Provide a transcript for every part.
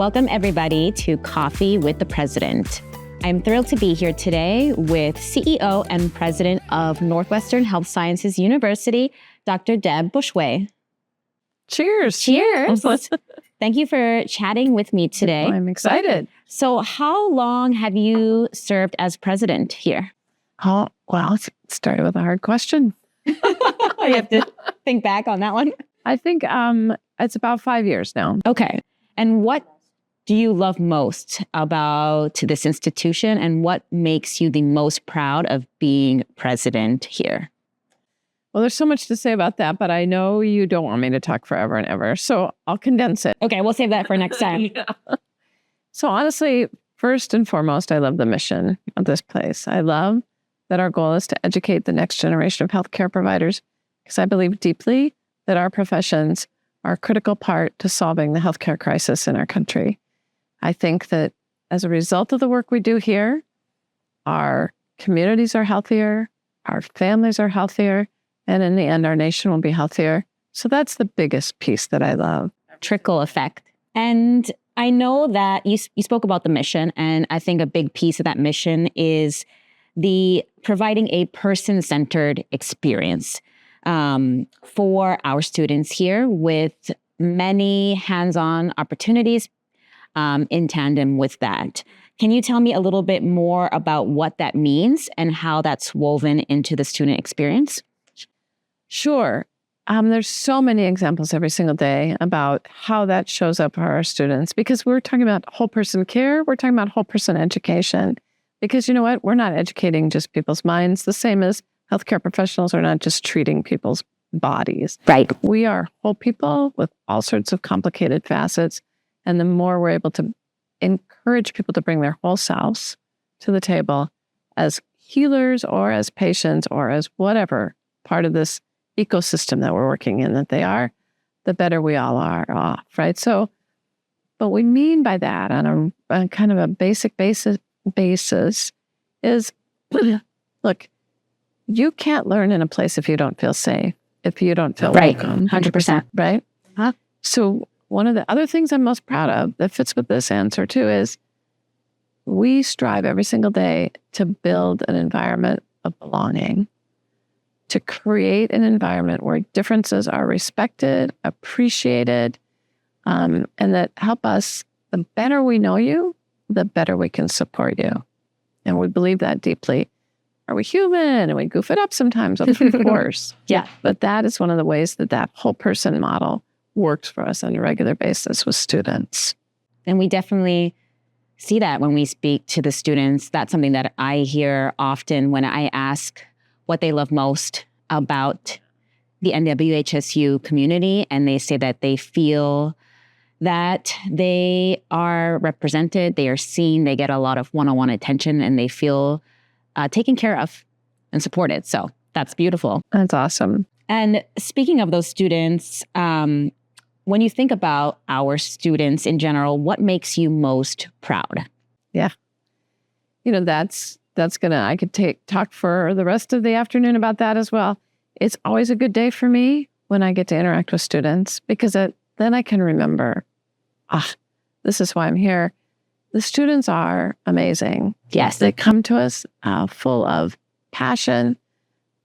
Welcome, everybody, to Coffee with the President. I'm thrilled to be here today with CEO and President of Northwestern Health Sciences University, Dr. Deb Bushway. Cheers. Cheers. Thank you for chatting with me today. I'm excited. So how long have you served as president here? Oh, well, it started with a hard question. You have to think back on that one. I think it's about 5 years now. Okay. And what do you love most about this institution, and what makes you the most proud of being president here? Well, there's so much to say about that, but I know you don't want me to talk forever and ever, so I'll condense it. Okay, we'll save that for next time. Yeah. So honestly, first and foremost, I love the mission of this place. I love that our goal is to educate the next generation of healthcare providers, because I believe deeply that our professions are a critical part to solving the healthcare crisis in our country. I think that as a result of the work we do here, our communities are healthier, our families are healthier, and in the end, our nation will be healthier. So that's the biggest piece that I love. Trickle effect. And I know that you spoke about the mission, and I think a big piece of that mission is the providing a person-centered experience for our students here, with many hands-on opportunities in tandem with that. Can you tell me a little bit more about what that means and how that's woven into the student experience? Sure. There's so many examples every single day about how that shows up for our students, because we're talking about whole person care. We're talking about whole person education, because you know what? We're not educating just people's minds, the same as healthcare professionals are not just treating people's bodies. Right. We are whole people with all sorts of complicated facets. And the more we're able to encourage people to bring their whole selves to the table as healers or as patients or as whatever part of this ecosystem that we're working in that they are, the better we all are off, right? So, what we mean by that on a kind of a basic basis is, look, you can't learn in a place if you don't feel safe, if you don't feel welcome. 100%. Right? Huh? So one of the other things I'm most proud of that fits with this answer too is we strive every single day to build an environment of belonging, to create an environment where differences are respected, appreciated, and that help us. The better we know you, the better we can support you. And we believe that deeply. Are we human? And we goof it up sometimes, of course. Yeah. But that is one of the ways that whole person model works for us on a regular basis with students. And we definitely see that when we speak to the students. That's something that I hear often when I ask what they love most about the NWHSU community. And they say that they feel that they are represented, they are seen, they get a lot of one-on-one attention, and they feel taken care of and supported. So that's beautiful. That's awesome. And speaking of those students, when you think about our students in general, what makes you most proud? Yeah. You know, I could talk for the rest of the afternoon about that as well. It's always a good day for me when I get to interact with students, because then I can remember, this is why I'm here. The students are amazing. Yes. They come to us full of passion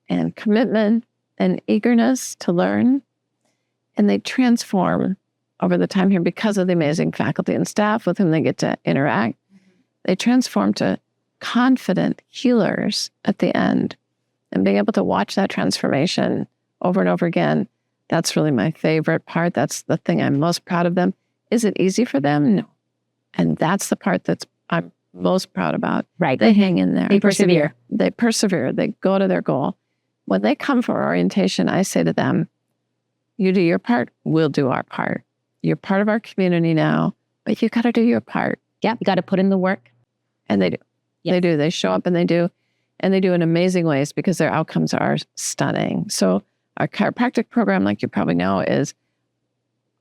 and commitment and eagerness to learn. And they transform over the time here because of the amazing faculty and staff with whom they get to interact. They transform to confident healers at the end. And being able to watch that transformation over and over again, that's really my favorite part. That's the thing I'm most proud of them. Is it easy for them? No. And that's the part I'm most proud about. Right. They hang in there. They persevere. They persevere. They go to their goal. When they come for orientation, I say to them, you do your part, we'll do our part. You're part of our community now, but you got to do your part. Yeah, you got to put in the work. And they do. Yes. They do. They show up and they do. And they do in amazing ways because their outcomes are stunning. So our chiropractic program, like you probably know, is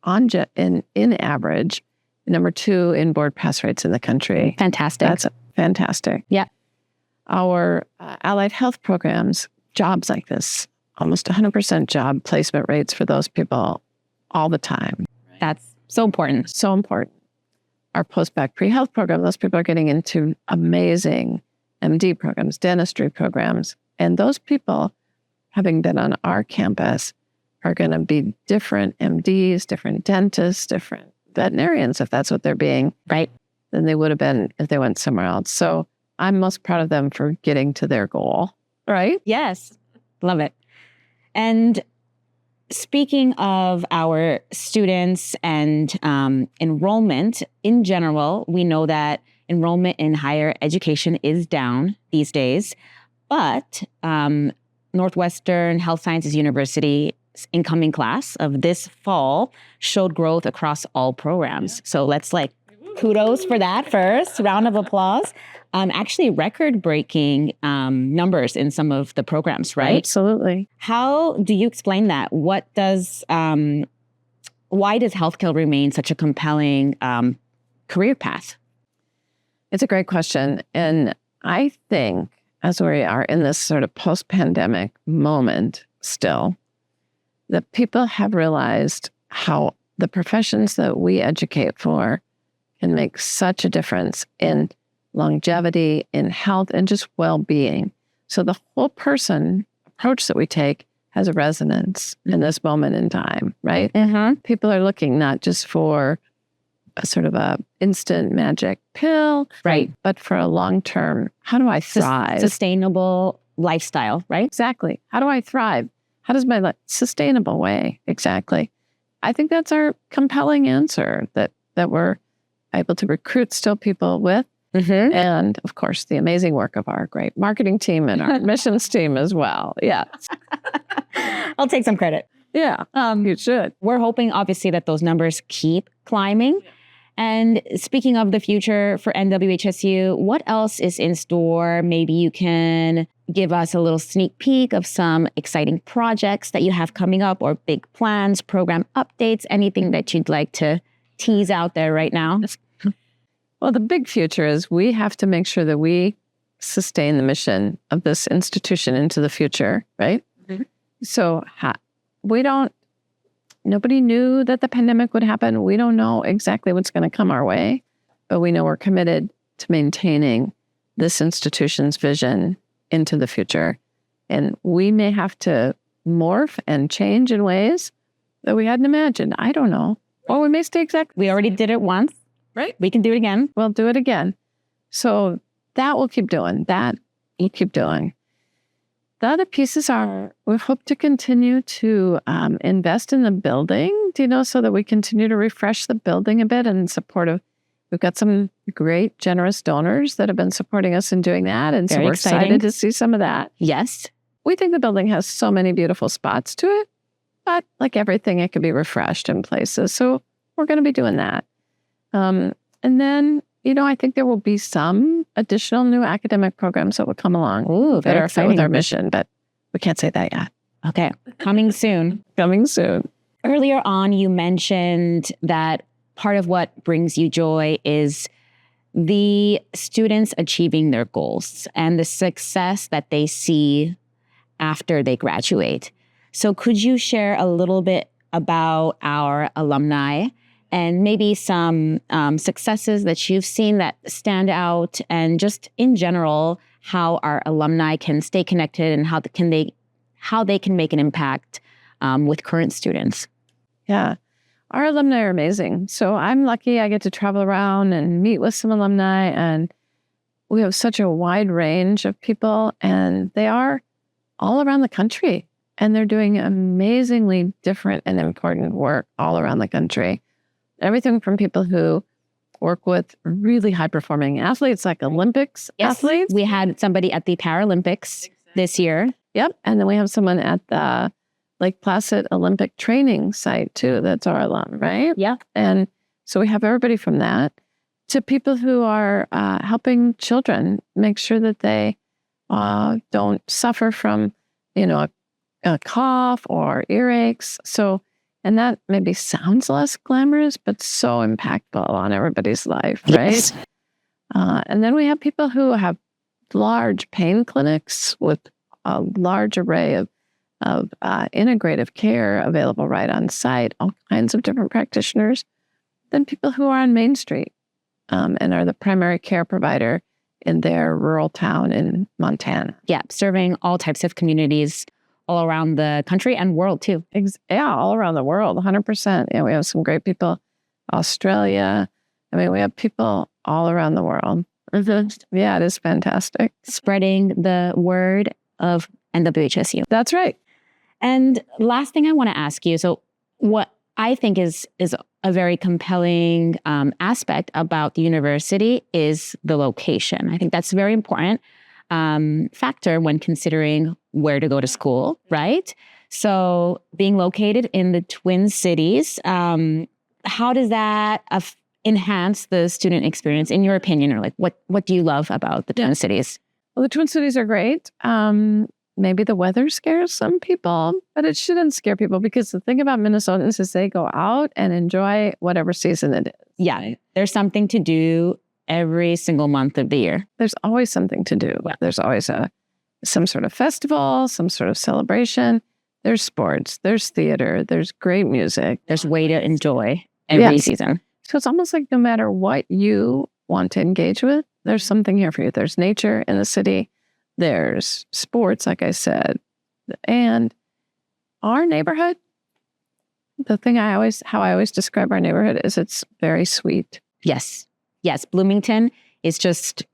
in average, number 2 in board pass rates in the country. Fantastic. That's fantastic. Yeah. Our allied health programs, jobs like this, almost 100% job placement rates for those people all the time. That's so important. So important. our post-bac pre-health program, those people are getting into amazing MD programs, dentistry programs. And those people, having been on our campus, are going to be different MDs, different dentists, different veterinarians, if that's what they're being, Right. than they would have been if they went somewhere else. So I'm most proud of them for getting to their goal, right? Yes. Love it. And speaking of our students and enrollment in general, we know that enrollment in higher education is down these days, but Northwestern Health Sciences University's incoming class of this fall showed growth across all programs. So let's kudos for that first. Round of applause. Actually record-breaking numbers in some of the programs, right? Absolutely. How do you explain that? Why does healthcare remain such a compelling career path? It's a great question. And I think as we are in this sort of post-pandemic moment still, that people have realized how the professions that we educate for can make such a difference in longevity, in health, and just well-being. So the whole person approach that we take has a resonance in this moment in time, right? Mm-hmm. People are looking not just for a sort of a instant magic pill, Right. but for a long-term, how do I thrive? Sustainable lifestyle, right? Exactly. How do I thrive? How does my sustainable way? Exactly. I think that's our compelling answer that we're able to recruit still people with. Mm-hmm. And of course, the amazing work of our great marketing team and our admissions team as well. Yeah. I'll take some credit. Yeah. You should. We're hoping, obviously, that those numbers keep climbing. And speaking of the future for NWHSU, what else is in store? Maybe you can give us a little sneak peek of some exciting projects that you have coming up or big plans, program updates, anything that you'd like to tease out there right now. Well, the big future is we have to make sure that we sustain the mission of this institution into the future, right? Mm-hmm. So nobody knew that the pandemic would happen. We don't know exactly what's going to come our way, but we know we're committed to maintaining this institution's vision into the future. And we may have to morph and change in ways that we hadn't imagined. I don't know. Or we may stay exactly. We already did it once. Right. We can do it again. We'll do it again. So that we'll keep doing. That we'll keep doing. The other pieces are we hope to continue to invest in the building, so that we continue to refresh the building a bit in support of, we've got some great, generous donors that have been supporting us in doing that. And Very so we're exciting. excited to see some of that. Yes. We think the building has so many beautiful spots to it, but like everything, it could be refreshed in places. So we're going to be doing that. And then, I think there will be some additional new academic programs that will come along. Ooh, that are fit with our mission, but we can't say that yet. Okay. Coming soon. Coming soon. Earlier on, you mentioned that part of what brings you joy is the students achieving their goals and the success that they see after they graduate. So could you share a little bit about our alumni and maybe some successes that you've seen that stand out, and just in general, how our alumni can stay connected and how they can make an impact with current students? Yeah. Our alumni are amazing. So I'm lucky I get to travel around and meet with some alumni, and we have such a wide range of people, and they are all around the country, and they're doing amazingly different and important work all around the country. Everything from people who work with really high-performing athletes, like Olympics athletes. We had somebody at the Paralympics this year. Yep. And then we have someone at the Lake Placid Olympic training site, too, that's our alum, right? Yeah. And so we have everybody from that to people who are helping children make sure that they don't suffer from, a cough or earaches. So, and that maybe sounds less glamorous, but so impactful on everybody's life, right? Yes. And then we have people who have large pain clinics with a large array of integrative care available right on site, all kinds of different practitioners. Then people who are on Main Street and are the primary care provider in their rural town in Montana. Yeah, serving all types of communities all around the country and world too. Yeah, all around the world, 100%. Yeah, we have some great people. Australia. I mean, we have people all around the world. Yeah, it is fantastic. Spreading the word of NWHSU. That's right. And last thing I want to ask you, so what I think is a very compelling aspect about the university is the location. I think that's a very important factor when considering where to go to school, right? So being located in the Twin Cities, how does that enhance the student experience, in your opinion? Or like, what do you love about the Twin Cities? Well, the Twin Cities are great. Maybe the weather scares some people, but it shouldn't scare people, because the thing about Minnesotans is they go out and enjoy whatever season it is. Yeah, there's something to do every single month of the year. There's always something to do. There's always some sort of festival, some sort of celebration. There's sports, there's theater, there's great music. There's way to enjoy every season. So it's almost like no matter what you want to engage with, there's something here for you. There's nature in the city. There's sports, like I said. And our neighborhood, how I always describe our neighborhood is it's very sweet. Yes. Bloomington is just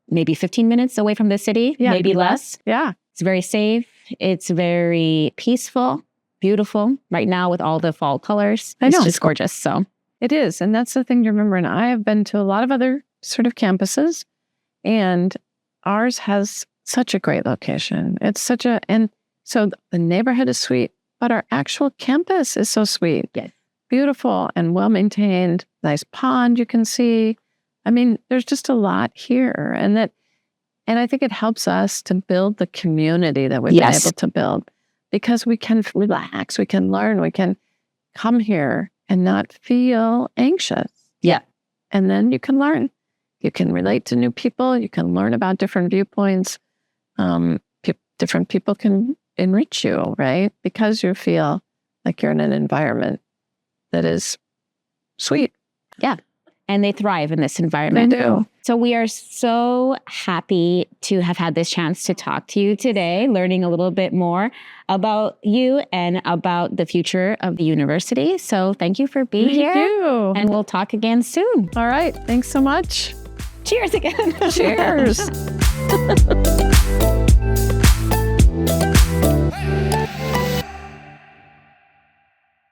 maybe 15 minutes away from the city, maybe less. Yeah. It's very safe. It's very peaceful, beautiful right now with all the fall colors. It's just gorgeous. So it is. And that's the thing to remember. And I have been to a lot of other sort of campuses, and ours has such a great location. And so the neighborhood is sweet, but our actual campus is so sweet. Yes. Beautiful and well-maintained, nice pond you can see. I mean, there's just a lot here. And I think it helps us to build the community that we've been able to build, because we can relax, we can learn, we can come here and not feel anxious. Yeah. And then you can learn. You can relate to new people. You can learn about different viewpoints. Different people can enrich you, right? Because you feel like you're in an environment that is sweet. Yeah. And they thrive in this environment. They do. So we are so happy to have had this chance to talk to you today, learning a little bit more about you and about the future of the university. So thank you for being here. Thank you. And we'll talk again soon. All right. Thanks so much. Cheers again. Cheers.